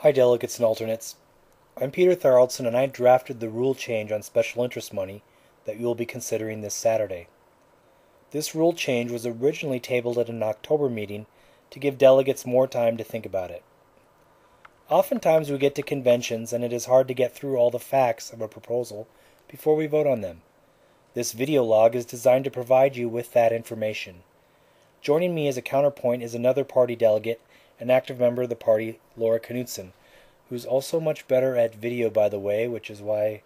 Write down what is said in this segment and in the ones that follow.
Hi delegates and alternates. I'm Peter Tharaldson and I drafted the rule change on special interest money that you will be considering this Saturday. This rule change was originally tabled at an October meeting to give delegates more time to think about it. Oftentimes we get to conventions and it is hard to get through all the facts of a proposal before we vote on them. This video log is designed to provide you with that information. Joining me as a counterpoint is another party delegate, an active member of the party, Laura Knudsen, who's also much better at video, by the way, which is why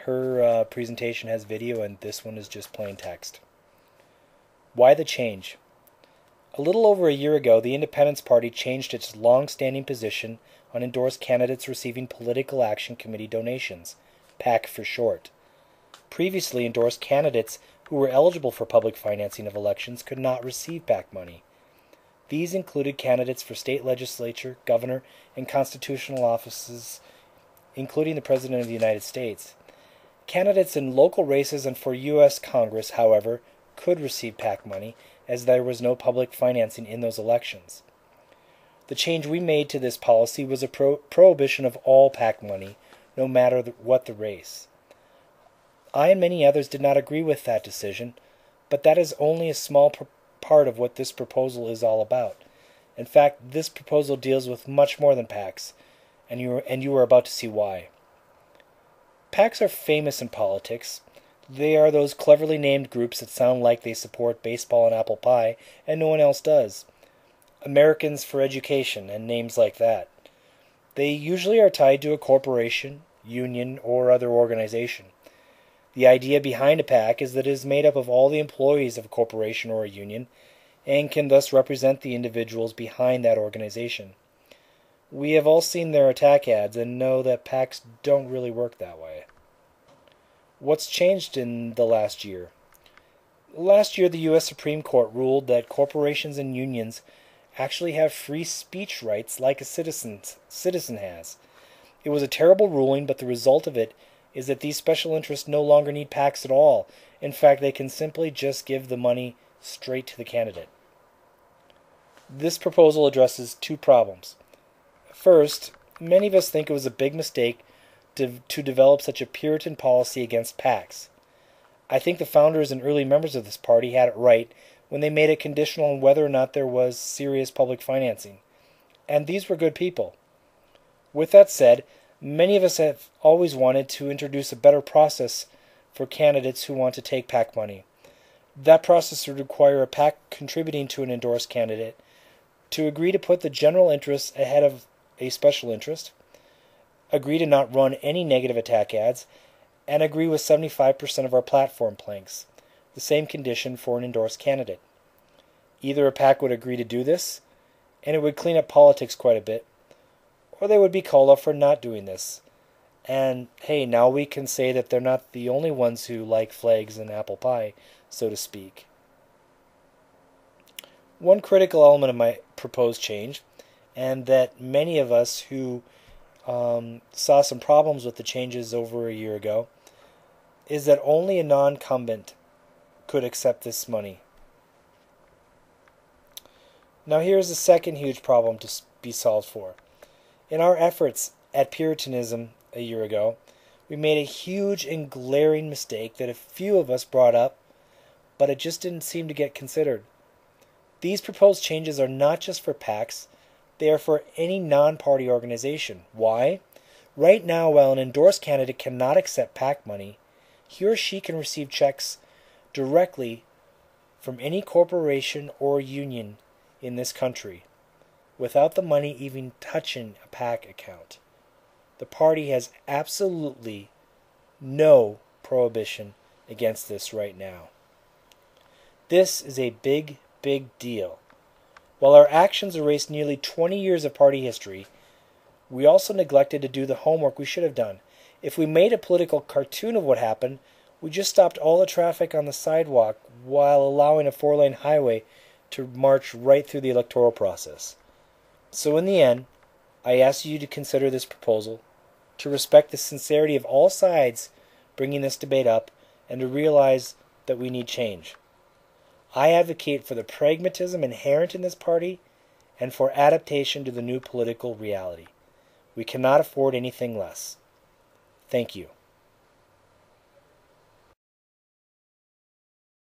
her presentation has video and this one is just plain text. Why the change? A little over a year ago, the Independence Party changed its long-standing position on endorsed candidates receiving Political Action Committee donations, PAC for short. Previously, endorsed candidates who were eligible for public financing of elections could not receive PAC money. These included candidates for state legislature, governor, and constitutional offices, including the President of the United States. Candidates in local races and for U.S. Congress, however, could receive PAC money, as there was no public financing in those elections. The change we made to this policy was a prohibition of all PAC money, no matter what the race. I and many others did not agree with that decision, but that is only a small part of what this proposal is all about. In fact, this proposal deals with much more than PACs, and you are about to see why. PACs are famous in politics. They are those cleverly named groups that sound like they support baseball and apple pie, and no one else does. Americans for Education, and names like that. They usually are tied to a corporation, union, or other organization. The idea behind a PAC is that it is made up of all the employees of a corporation or a union, and can thus represent the individuals behind that organization. We have all seen their attack ads and know that PACs don't really work that way. What's changed in the last year? Last year, the U.S. Supreme Court ruled that corporations and unions actually have free speech rights like a citizen has. It was a terrible ruling, but the result of it is that these special interests no longer need PACs at all. In fact, they can simply just give the money straight to the candidate. This proposal addresses two problems. First, many of us think it was a big mistake to develop such a Puritan policy against PACs. I think the founders and early members of this party had it right when they made it conditional on whether or not there was serious public financing. And these were good people. With that said, many of us have always wanted to introduce a better process for candidates who want to take PAC money. That process would require a PAC contributing to an endorsed candidate to agree to put the general interest ahead of a special interest, agree to not run any negative attack ads, and agree with 75% of our platform planks, the same condition for an endorsed candidate. Either a PAC would agree to do this, and it would clean up politics quite a bit, or they would be called up for not doing this. And hey, now we can say that they're not the only ones who like flags and apple pie, so to speak. One critical element of my proposed change, and that many of us who saw some problems with the changes over a year ago, is that only a non-incumbent could accept this money. Now here's the second huge problem to be solved for. In our efforts at Puritanism a year ago, we made a huge and glaring mistake that a few of us brought up, but it just didn't seem to get considered. These proposed changes are not just for PACs, they are for any non-party organization. Why? Right now, while an endorsed candidate cannot accept PAC money, he or she can receive checks directly from any corporation or union in this country, without the money even touching a PAC account. The party has absolutely no prohibition against this right now. This is a big, big deal. While our actions erased nearly 20 years of party history, we also neglected to do the homework we should have done. If we made a political cartoon of what happened, we just stopped all the traffic on the sidewalk while allowing a 4-lane highway to march right through the electoral process. So in the end, I ask you to consider this proposal, to respect the sincerity of all sides bringing this debate up, and to realize that we need change. I advocate for the pragmatism inherent in this party and for adaptation to the new political reality. We cannot afford anything less. Thank you.